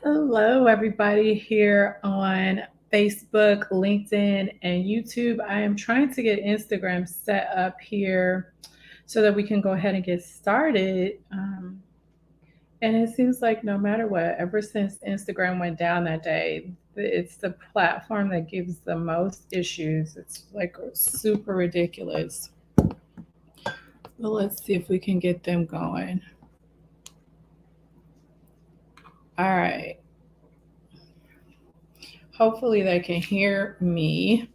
Hello, everybody here on Facebook, LinkedIn, and YouTube. I am trying to get Instagram set up here so that we can go ahead and get started. And it seems like no matter what, ever since Instagram went down that day, it's the platform that gives the most issues. It's like super ridiculous. But let's see if we can get them going. All right. Hopefully they can hear me.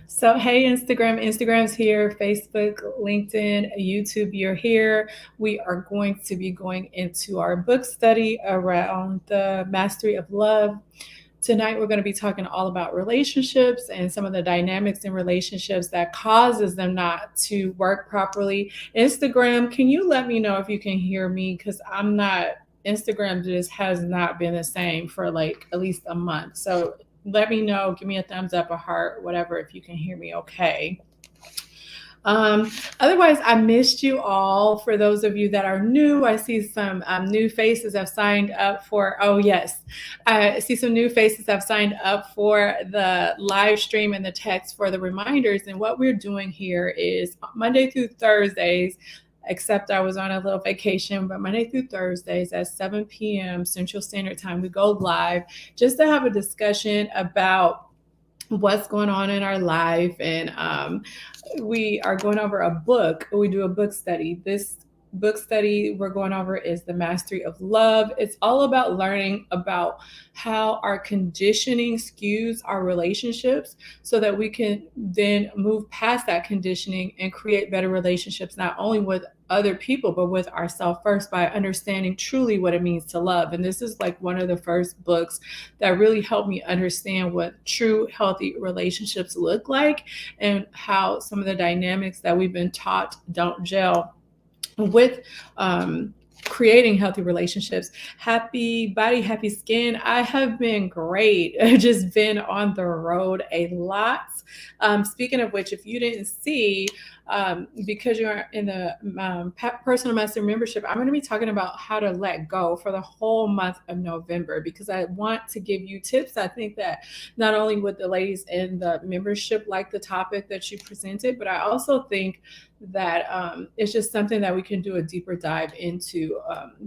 So, hey, Instagram's here, Facebook, LinkedIn, YouTube, you're here. We are going to be going into our book study around the mastery of love. Tonight, we're going to be talking all about relationships and some of the dynamics in relationships that causes them not to work properly. Instagram, can you let me know if you can hear me? Because Instagram just has not been the same for like at least a month. So let me know, give me a thumbs up, a heart, whatever, if you can hear me okay. Otherwise, I missed you all. For those of you that are new, I see some new faces have signed up for, oh yes, I see some new faces have signed up for the live stream and the text for the reminders. And what we're doing here is Monday through Thursdays, except I was on a little vacation, but Monday through Thursdays at 7 p.m. Central Standard Time, we go live just to have a discussion about what's going on in our life. And we are going over a book. We do a book study. This book study we're going over is The Mastery of Love. It's all about learning about how our conditioning skews our relationships so that we can then move past that conditioning and create better relationships, not only with other people, but with ourselves first, by understanding truly what it means to love. And this is like one of the first books that really helped me understand what true healthy relationships look like and how some of the dynamics that we've been taught don't gel with creating healthy relationships. Happy body, happy skin. I have been great. I've just been on the road a lot. Speaking of which, if you didn't see, because you're in the personal master membership, I'm going to be talking about how to let go for the whole month of November, because I want to give you tips. I think that not only would the ladies in the membership like the topic that you presented, but I also think that it's just something that we can do a deeper dive into,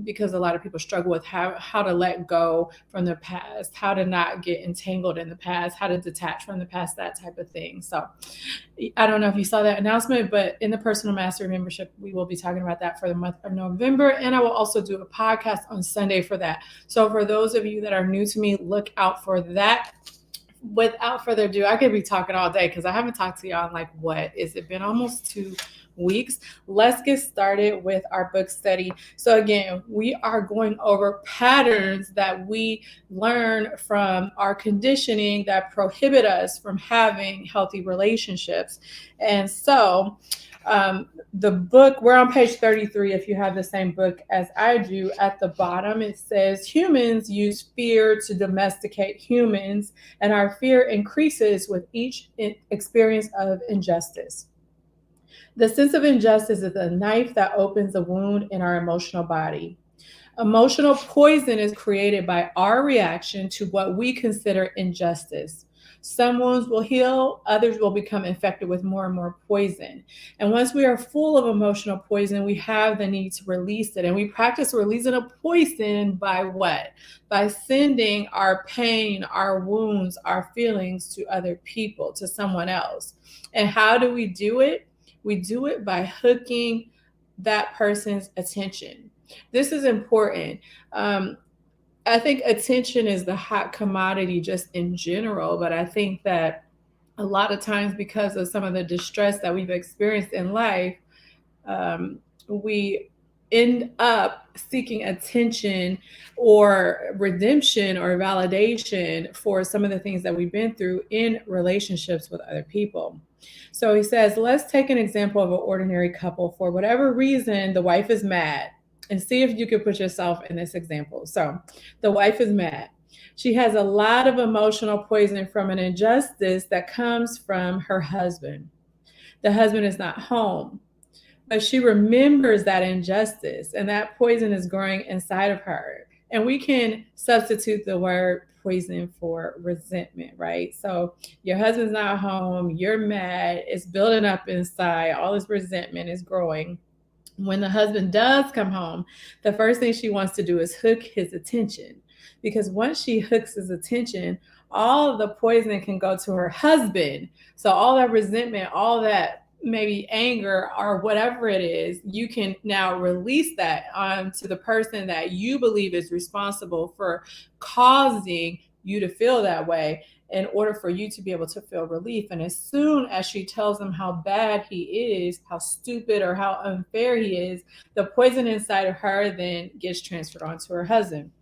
because a lot of people struggle with how to let go from the past, how to not get entangled in the past, how to detach from the past, that type of thing. So I don't know if you saw that announcement, but in the personal mastery membership, we will be talking about that for the month of November. And I will also do a podcast on Sunday for that. So for those of you that are new to me, look out for that. Without further ado, I could be talking all day because I haven't talked to y'all in like, what is it been, almost 2 weeks. Let's get started with our book study. So again, we are going over patterns that we learn from our conditioning that prohibit us from having healthy relationships. And so the book, we're on page 33 if you have the same book as I do. At the bottom it says humans use fear to domesticate humans, and our fear increases with each experience of injustice. The sense of injustice is a knife that opens a wound in our emotional body. Emotional poison is created by our reaction to what we consider injustice. Some wounds will heal, others will become infected with more and more poison. And once we are full of emotional poison, we have the need to release it. And we practice releasing a poison by what? By sending our pain, our wounds, our feelings to other people, to someone else. And how do we do it? We do it by hooking that person's attention. This is important. I think attention is the hot commodity just in general, but I think that a lot of times, because of some of the distress that we've experienced in life, we end up seeking attention or redemption or validation for some of the things that we've been through in relationships with other people. So he says, let's take an example of an ordinary couple. For whatever reason, the wife is mad. And see if you could put yourself in this example. So the wife is mad. She has a lot of emotional poison from an injustice that comes from her husband. The husband is not home, but she remembers that injustice, and that poison is growing inside of her. And we can substitute the word poison for resentment, right? So your husband's not home, you're mad, it's building up inside, all this resentment is growing. When the husband does come home, the first thing she wants to do is hook his attention. Because once she hooks his attention, all of the poison can go to her husband. So all that resentment, all that maybe anger or whatever it is, you can now release that onto the person that you believe is responsible for causing you to feel that way, in order for you to be able to feel relief. And as soon as she tells him how bad he is, how stupid or how unfair he is, the poison inside of her then gets transferred onto her husband.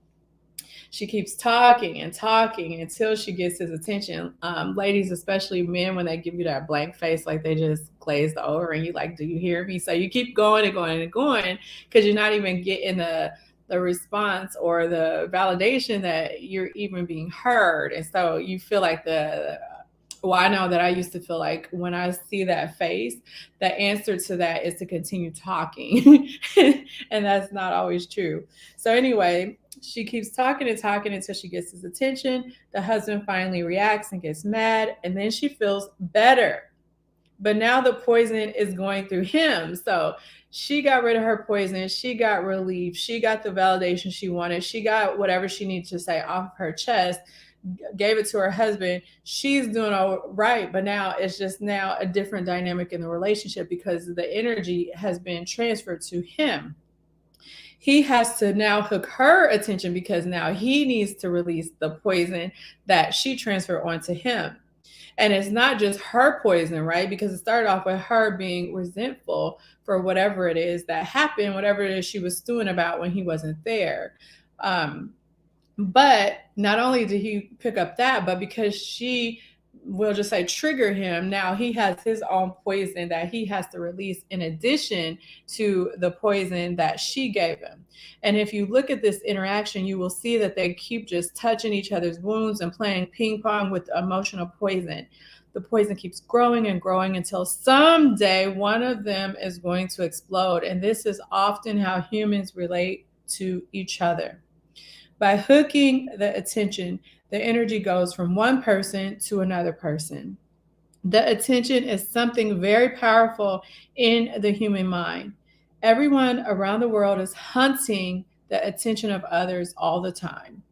She keeps talking and talking until she gets his attention. Ladies, especially men, when they give you that blank face, like they just glazed over and you like, do you hear me? So you keep going and going and going because you're not even getting the response or the validation that you're even being heard. And so you feel like well, I know that I used to feel like when I see that face, the answer to that is to continue talking. And that's not always true. So anyway, she keeps talking and talking until she gets his attention. The husband finally reacts and gets mad, and then she feels better. But now the poison is going through him. So she got rid of her poison. She got relief. She got the validation she wanted. She got whatever she needed to say off her chest, gave it to her husband. She's doing all right, but now it's just now a different dynamic in the relationship because the energy has been transferred to him. He has to now hook her attention because now he needs to release the poison that she transferred onto him. And it's not just her poison, right? Because it started off with her being resentful for whatever it is that happened, whatever it is she was stewing about when he wasn't there. But not only did he pick up that, but because she will just say trigger him, now he has his own poison that he has to release in addition to the poison that she gave him. And if you look at this interaction, you will see that they keep just touching each other's wounds and playing ping pong with emotional poison. The poison keeps growing and growing until someday one of them is going to explode. And this is often how humans relate to each other. By hooking the attention, the energy goes from one person to another person. The attention is something very powerful in the human mind. Everyone around the world is hunting the attention of others all the time.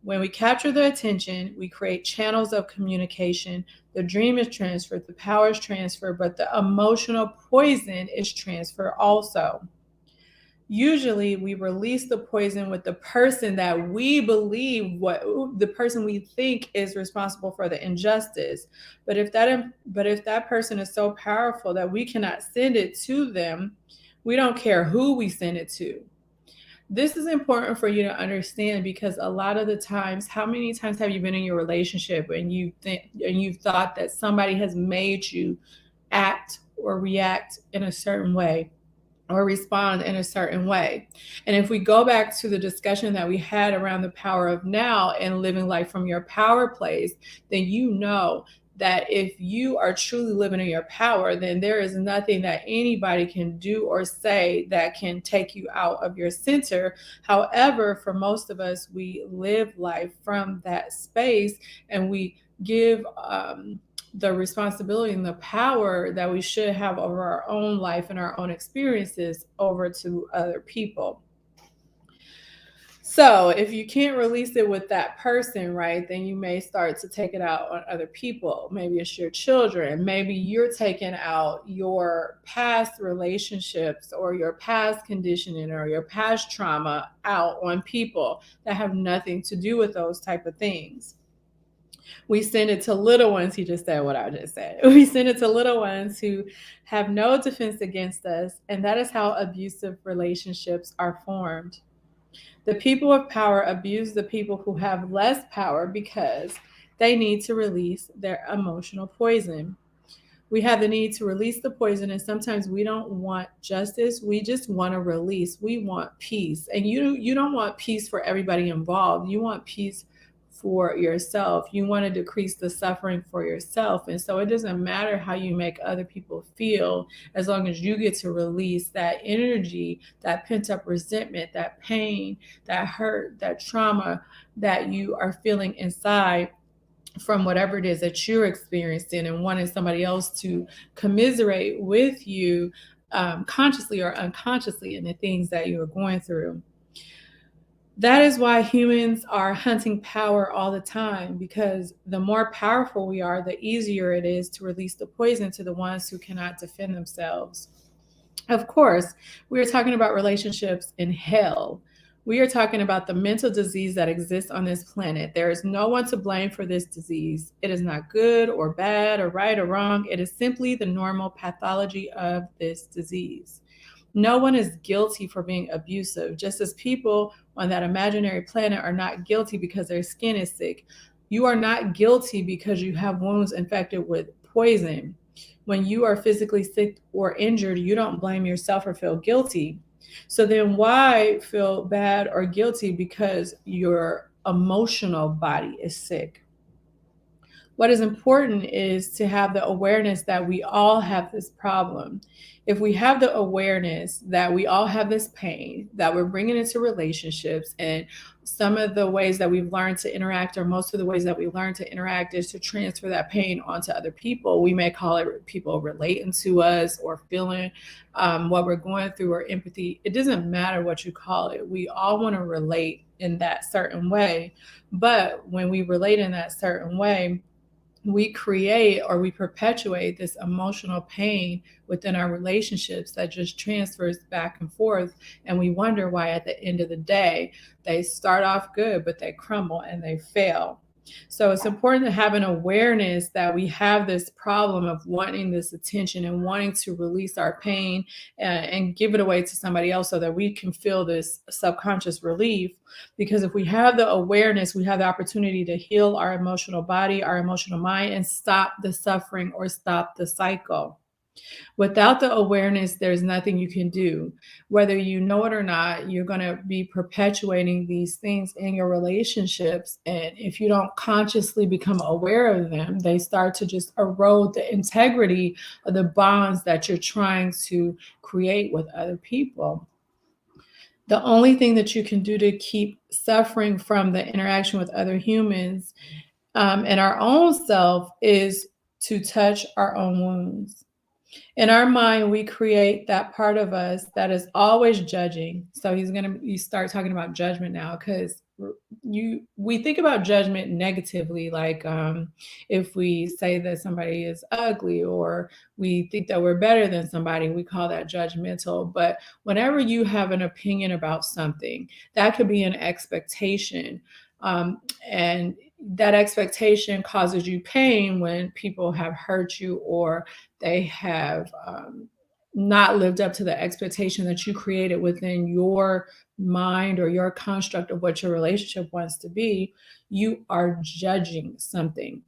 When we capture the attention, we create channels of communication. The dream is transferred, the power is transferred, but the emotional poison is transferred also. Usually we release the poison with the person that we believe the person we think is responsible for the injustice. But if that person is so powerful that we cannot send it to them, we don't care who we send it to. This is important for you to understand because a lot of the times, how many times have you been in your relationship and you've thought that somebody has made you act or react in a certain way or respond in a certain way? And if we go back to the discussion that we had around the power of now and living life from your power place, then you know that if you are truly living in your power, then there is nothing that anybody can do or say that can take you out of your center. However, for most of us, we live life from that space and we give the responsibility and the power that we should have over our own life and our own experiences over to other people. So if you can't release it with that person, right, then you may start to take it out on other people. Maybe it's your children. Maybe you're taking out your past relationships or your past conditioning or your past trauma out on people that have nothing to do with those type of things. We send it to little ones. He just said what I just said. We send it to little ones who have no defense against us. And that is how abusive relationships are formed. The people of power abuse the people who have less power because they need to release their emotional poison. We have the need to release the poison, and sometimes we don't want justice. We just want to release. We want peace. And you don't want peace for everybody involved. You want peace for yourself. You want to decrease the suffering for yourself. And so it doesn't matter how you make other people feel, as long as you get to release that energy, that pent up resentment, that pain, that hurt, that trauma that you are feeling inside from whatever it is that you're experiencing, and wanting somebody else to commiserate with you, consciously or unconsciously, in the things that you are going through. That is why humans are hunting power all the time, because the more powerful we are, the easier it is to release the poison to the ones who cannot defend themselves. Of course, we are talking about relationships in hell. We are talking about the mental disease that exists on this planet. There is no one to blame for this disease. It is not good or bad or right or wrong. It is simply the normal pathology of this disease. No one is guilty for being abusive, just as people on that imaginary planet are not guilty because their skin is sick. You are not guilty because you have wounds infected with poison. When you are physically sick or injured, you don't blame yourself or feel guilty. So then why feel bad or guilty because your emotional body is sick? What is important is to have the awareness that we all have this problem. If we have the awareness that we all have this pain that we're bringing into relationships, and some of the ways that we've learned to interact, or most of the ways that we learn to interact, is to transfer that pain onto other people. We may call it people relating to us, or feeling what we're going through, or empathy. It doesn't matter what you call it. We all want to relate in that certain way. But when we relate in that certain way, we create, or we perpetuate, this emotional pain within our relationships that just transfers back and forth. And we wonder why at the end of the day, they start off good, but they crumble and they fail. So it's important to have an awareness that we have this problem of wanting this attention and wanting to release our pain and give it away to somebody else so that we can feel this subconscious relief. Because if we have the awareness, we have the opportunity to heal our emotional body, our emotional mind, and stop the suffering or stop the cycle. Without the awareness, there's nothing you can do. Whether you know it or not, you're going to be perpetuating these things in your relationships. And if you don't consciously become aware of them, they start to just erode the integrity of the bonds that you're trying to create with other people. The only thing that you can do to keep suffering from the interaction with other humans, and our own self, is to touch our own wounds. In our mind, we create that part of us that is always judging. So you start talking about judgment now, because we think about judgment negatively, like if we say that somebody is ugly, or we think that we're better than somebody, we call that judgmental. But whenever you have an opinion about something, that could be an expectation. And that expectation causes you pain when people have hurt you, or they have not lived up to the expectation that you created within your mind or your construct of what your relationship wants to be. You are judging something.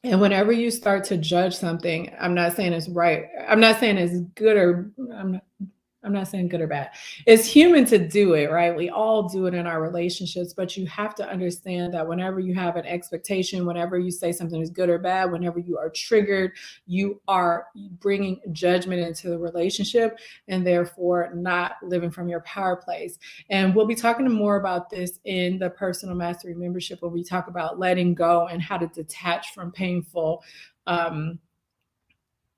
And whenever you start to judge something, I'm not saying it's right. I'm not saying it's good, or I'm not saying good or bad. It's human to do it, right? We all do it in our relationships, but you have to understand that whenever you have an expectation, whenever you say something is good or bad, whenever you are triggered, you are bringing judgment into the relationship, and therefore not living from your power place. And we'll be talking more about this in the Personal Mastery membership, when we talk about letting go and how to detach from painful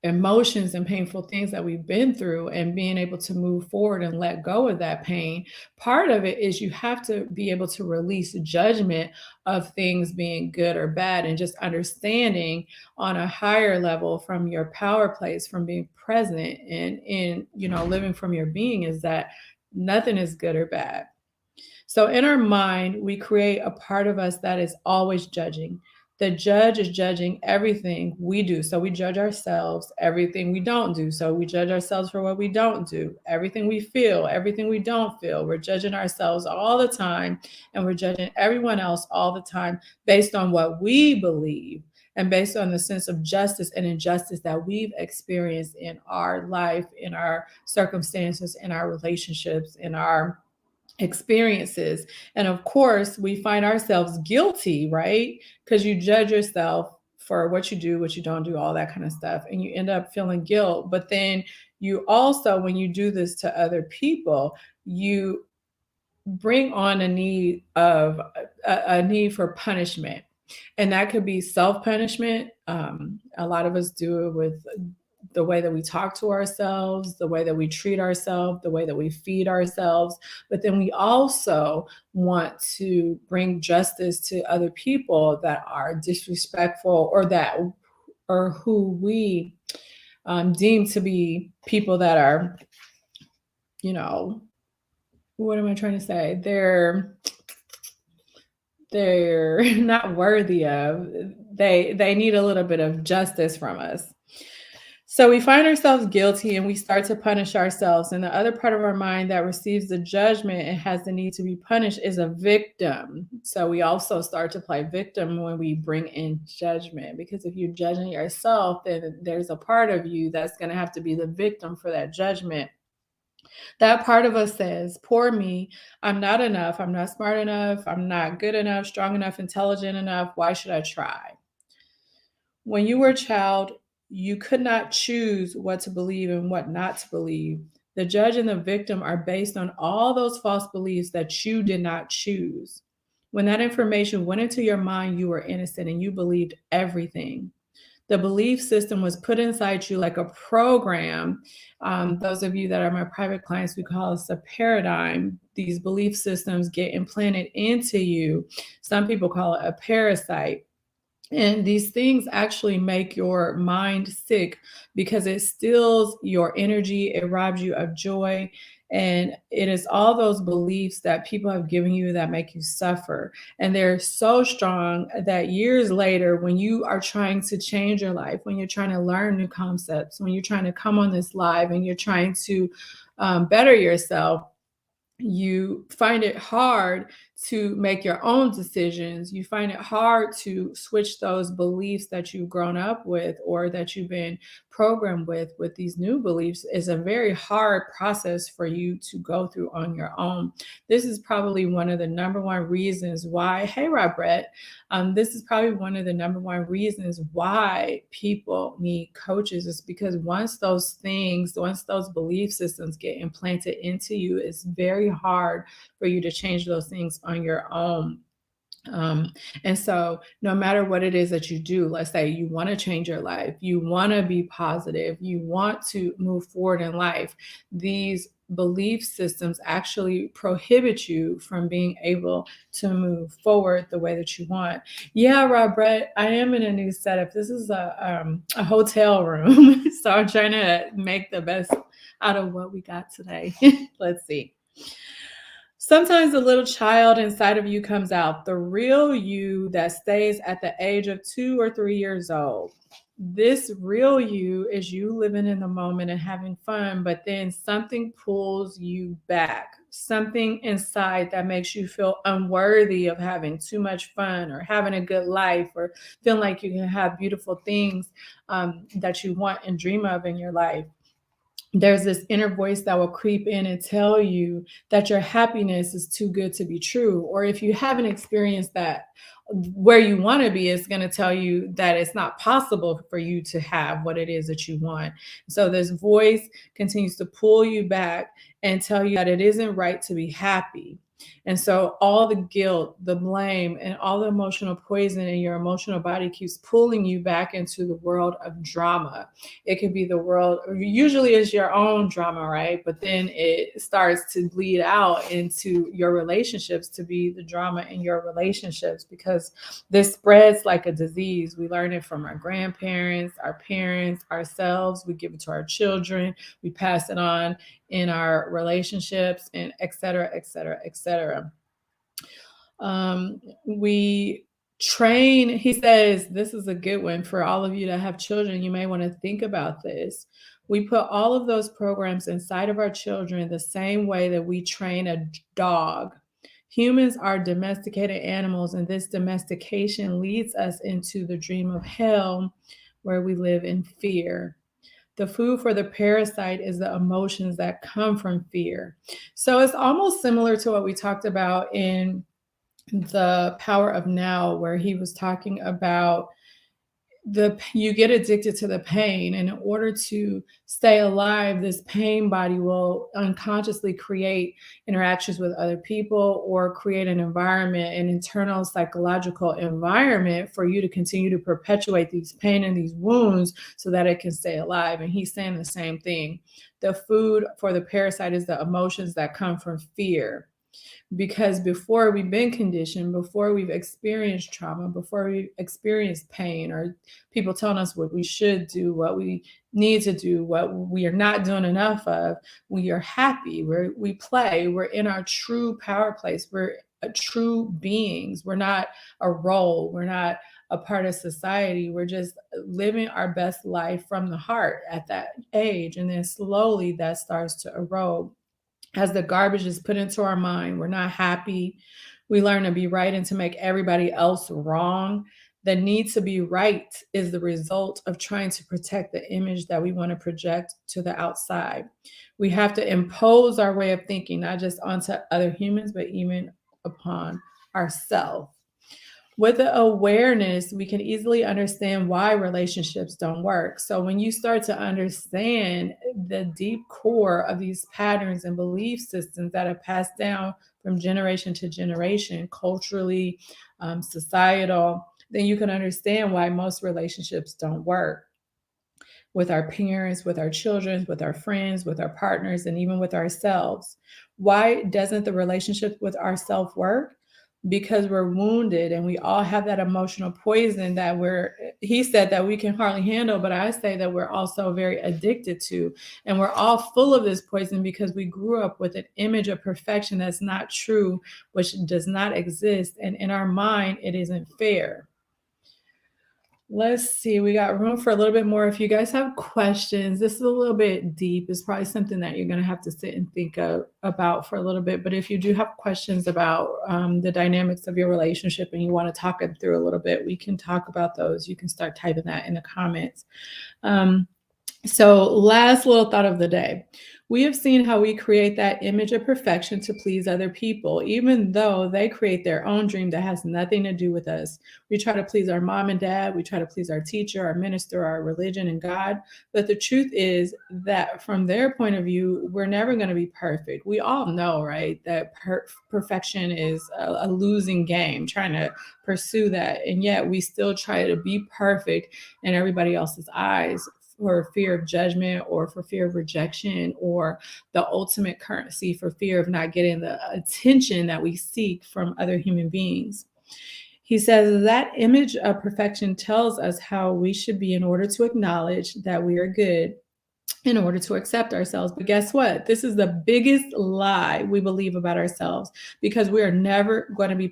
emotions and painful things that we've been through, and being able to move forward and let go of that pain. Part of it is you have to be able to release judgment of things being good or bad, and just understanding on a higher level from your power place, from being present and in, living from your being, is that nothing is good or bad. So in our mind, we create a part of us that is always judging. The judge is judging everything we do. So we judge ourselves, everything we don't do. So we judge ourselves for what we don't do, everything we feel, everything we don't feel. We're judging ourselves all the time, and we're judging everyone else all the time based on what we believe, and based on the sense of justice and injustice that we've experienced in our life, in our circumstances, in our relationships, in our experiences. And of course, we find ourselves guilty, right? Because you judge yourself for what you do, what you don't do, all that kind of stuff. And you end up feeling guilt. But then you also, when you do this to other people, you bring on a need of a need for punishment. And that could be self-punishment. A lot of us do it with the way that we talk to ourselves, the way that we treat ourselves, the way that we feed ourselves. But then we also want to bring justice to other people that are disrespectful or who we deem to be people that are, you know, what am I trying to say? They're not worthy of. They need a little bit of justice from us. So we find ourselves guilty and we start to punish ourselves. And the other part of our mind that receives the judgment and has the need to be punished is a victim. So we also start to play victim when we bring in judgment, because if you're judging yourself, then there's a part of you that's going to have to be the victim for that judgment. That part of us says, poor me, I'm not enough, I'm not smart enough, I'm not good enough, strong enough, intelligent enough, why should I try? When you were a child, you could not choose what to believe and what not to believe. The judge and the victim are based on all those false beliefs that you did not choose. When that information went into your mind, you were innocent and you believed everything. The belief system was put inside you like a program. Those of you that are my private clients, we call this a paradigm. These belief systems get implanted into you. Some people call it a parasite. And these things actually make your mind sick because it steals your energy, it robs you of joy. And it is all those beliefs that people have given you that make you suffer. And they're so strong that years later, when you are trying to change your life, when you're trying to learn new concepts, when you're trying to come on this live and you're trying to better yourself, you find it hard to make your own decisions. You find it hard to switch those beliefs that you've grown up with or that you've been programmed with these new beliefs. Is a very hard process for you to go through on your own. This is probably one of the number one reasons why, hey, Robert, this is probably one of the number one reasons why people need coaches, is because once those belief systems get implanted into you, it's very hard for you to change those things on your own. And so no matter what it is that you do, let's say you want to change your life, you want to be positive, you want to move forward in life, these belief systems actually prohibit you from being able to move forward the way that you want. Yeah, Robert, I am in a new setup. This is a hotel room. So I'm trying to make the best out of what we got today. Let's see. Sometimes the little child inside of you comes out, the real you that stays at the age of 2 or 3 years old. This real you is you living in the moment and having fun, but then something pulls you back. Something inside that makes you feel unworthy of having too much fun or having a good life or feeling like you can have beautiful things that you want and dream of in your life. There's this inner voice that will creep in and tell you that your happiness is too good to be true. Or if you haven't experienced that, where you want to be, is going to tell you that it's not possible for you to have what it is that you want. So this voice continues to pull you back and tell you that it isn't right to be happy. And so all the guilt, the blame, and all the emotional poison in your emotional body keeps pulling you back into the world of drama. It could be the world, usually is your own drama, right? But then it starts to bleed out into your relationships to be the drama in your relationships, because this spreads like a disease. We learn it from our grandparents, our parents, ourselves. We give it to our children. We pass it on in our relationships, and et cetera, et cetera, et cetera. We train, he says, this is a good one for all of you that have children. You may want to think about this. We put all of those programs inside of our children the same way that we train a dog. Humans are domesticated animals, and this domestication leads us into the dream of hell, where we live in fear. The food for the parasite is the emotions that come from fear. So it's almost similar to what we talked about in The Power of Now, where he was talking about you get addicted to the pain, and in order to stay alive, this pain body will unconsciously create interactions with other people or create an environment, an internal psychological environment for you to continue to perpetuate these pain and these wounds so that it can stay alive. And he's saying the same thing. The food for the parasite is the emotions that come from fear, because before we've been conditioned, before we've experienced trauma, before we've experienced pain, or people telling us what we should do, what we need to do, what we are not doing enough of, we are happy, we play, we're in our true power place, we're true beings, we're not a role, we're not a part of society, we're just living our best life from the heart at that age. And then slowly that starts to erode as the garbage is put into our mind. We're not happy. We learn to be right and to make everybody else wrong. The need to be right is the result of trying to protect the image that we want to project to the outside. We have to impose our way of thinking, not just onto other humans, but even upon ourselves. With the awareness, we can easily understand why relationships don't work. So when you start to understand the deep core of these patterns and belief systems that are passed down from generation to generation, culturally, societal, then you can understand why most relationships don't work with our parents, with our children, with our friends, with our partners, and even with ourselves. Why doesn't the relationship with ourselves work? Because we're wounded and we all have that emotional poison that he said that we can hardly handle, but I say that we're also very addicted to. And we're all full of this poison because we grew up with an image of perfection that's not true, which does not exist. And in our mind, it isn't fair. Let's see, we got room for a little bit more. If you guys have questions, this is a little bit deep. It's probably something that you're going to have to sit and think about for a little bit. But if you do have questions about the dynamics of your relationship and you want to talk it through a little bit, we can talk about those. You can start typing that in the comments. So last little thought of the day. We have seen how we create that image of perfection to please other people, even though they create their own dream that has nothing to do with us. We try to please our mom and dad. We try to please our teacher, our minister, our religion, and God. But the truth is that from their point of view, we're never going to be perfect. We all know, right, that perfection is a losing game, trying to pursue that. And yet we still try to be perfect in everybody else's eyes, for fear of judgment or for fear of rejection, or the ultimate currency for fear of not getting the attention that we seek from other human beings. He says that image of perfection tells us how we should be in order to acknowledge that we are good, in order to accept ourselves. But guess what? This is the biggest lie we believe about ourselves, because we are never going to be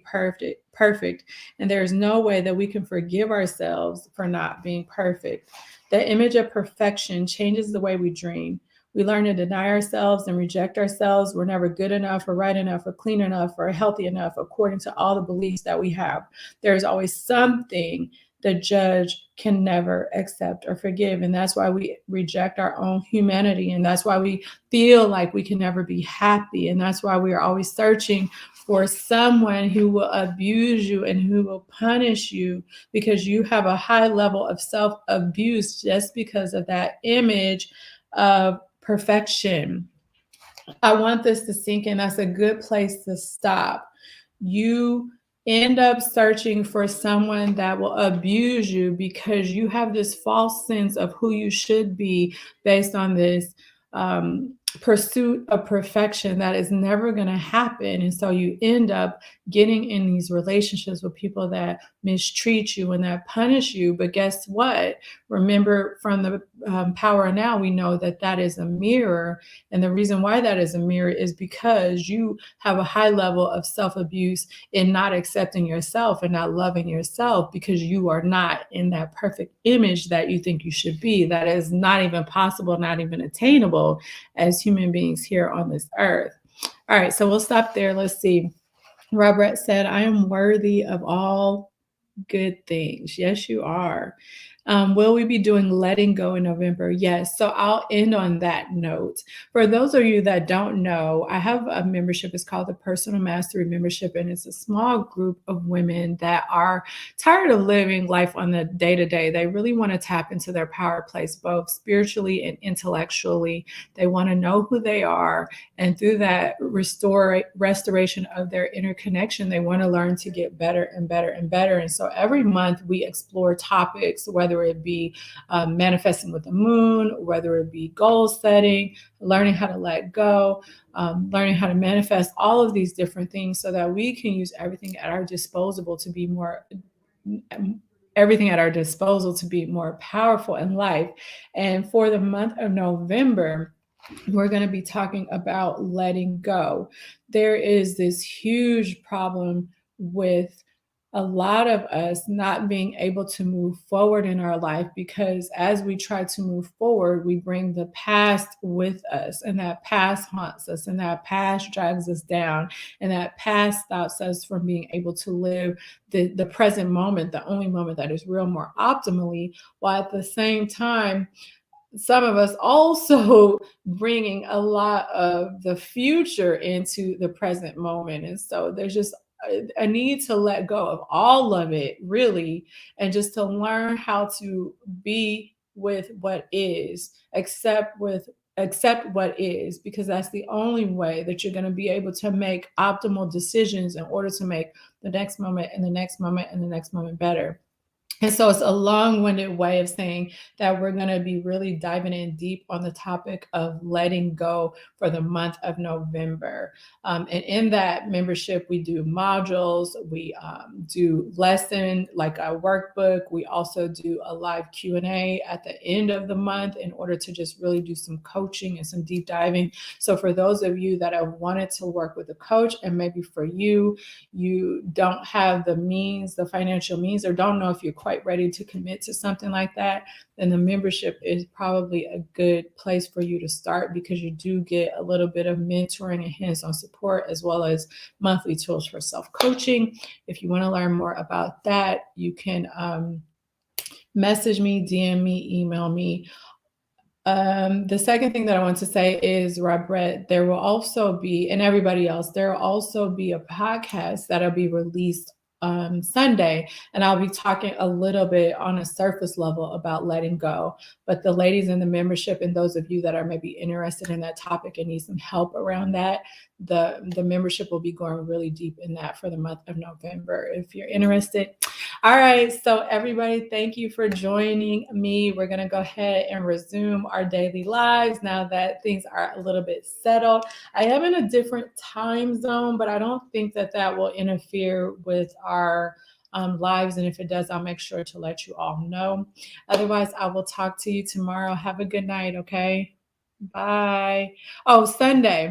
perfect. And there is no way that we can forgive ourselves for not being perfect. The image of perfection changes the way we dream. We learn to deny ourselves and reject ourselves. We're never good enough or right enough or clean enough or healthy enough according to all the beliefs that we have. There's always something the judge can never accept or forgive. And that's why we reject our own humanity. And that's why we feel like we can never be happy. And that's why we are always searching for someone who will abuse you and who will punish you, because you have a high level of self-abuse just because of that image of perfection. I want this to sink in. That's a good place to stop. You end up searching for someone that will abuse you because you have this false sense of who you should be based on this pursuit of perfection that is never going to happen. And so you end up getting in these relationships with people that mistreat you and that punish you. But guess what? Remember, from the power now, we know that that is a mirror. And the reason why that is a mirror is because you have a high level of self-abuse in not accepting yourself and not loving yourself, because you are not in that perfect image that you think you should be. That is not even possible, not even attainable as human beings here on this earth. All right, so we'll stop there. Let's see. Robert said, I am worthy of all good things. Yes, you are. Will we be doing letting go in November? Yes. So I'll end on that note. For those of you that don't know, I have a membership. It's called the Personal Mastery Membership, and it's a small group of women that are tired of living life on the day to day. They really want to tap into their power place, both spiritually and intellectually. They want to know who they are, and through that restoration of their inner connection, they want to learn to get better and better and better. And so every month we explore topics, whether it be manifesting with the moon, whether it be goal setting, learning how to let go, learning how to manifest, all of these different things so that we can use everything at our disposal to be more powerful in life. And for the month of November, we're going to be talking about letting go. There is this huge problem with a lot of us not being able to move forward in our life, because as we try to move forward, we bring the past with us, and that past haunts us, and that past drags us down, and that past stops us from being able to live the present moment, the only moment that is real, more optimally, while at the same time some of us also bringing a lot of the future into the present moment. And so there's just a need to let go of all of it, really, and just to learn how to be with what is, accept what is, because that's the only way that you're going to be able to make optimal decisions in order to make the next moment and the next moment and the next moment better. And so it's a long-winded way of saying that we're going to be really diving in deep on the topic of letting go for the month of November. And in that membership, we do modules, we do lesson, like a workbook. We also do a live Q&A at the end of the month in order to just really do some coaching and some deep diving. So for those of you that have wanted to work with a coach, and maybe for you don't have the means, the financial means, or don't know if you're quite ready to commit to something like that, then the membership is probably a good place for you to start, because you do get a little bit of mentoring and hands-on support, as well as monthly tools for self-coaching. If you want to learn more about that, you can message me, DM me, email me. The second thing that I want to say is, Robert, there will also be, and everybody else, there will also be a podcast that'll be released Sunday, and I'll be talking a little bit on a surface level about letting go. But the ladies in the membership, and those of you that are maybe interested in that topic and need some help around that, the membership will be going really deep in that for the month of November, if you're interested. All right, so everybody, thank you for joining me. We're going to go ahead and resume our daily lives now that things are a little bit settled. I am in a different time zone, but I don't think that that will interfere with our lives. And if it does, I'll make sure to let you all know. Otherwise, I will talk to you tomorrow. Have a good night, okay? Bye. Oh, Sunday.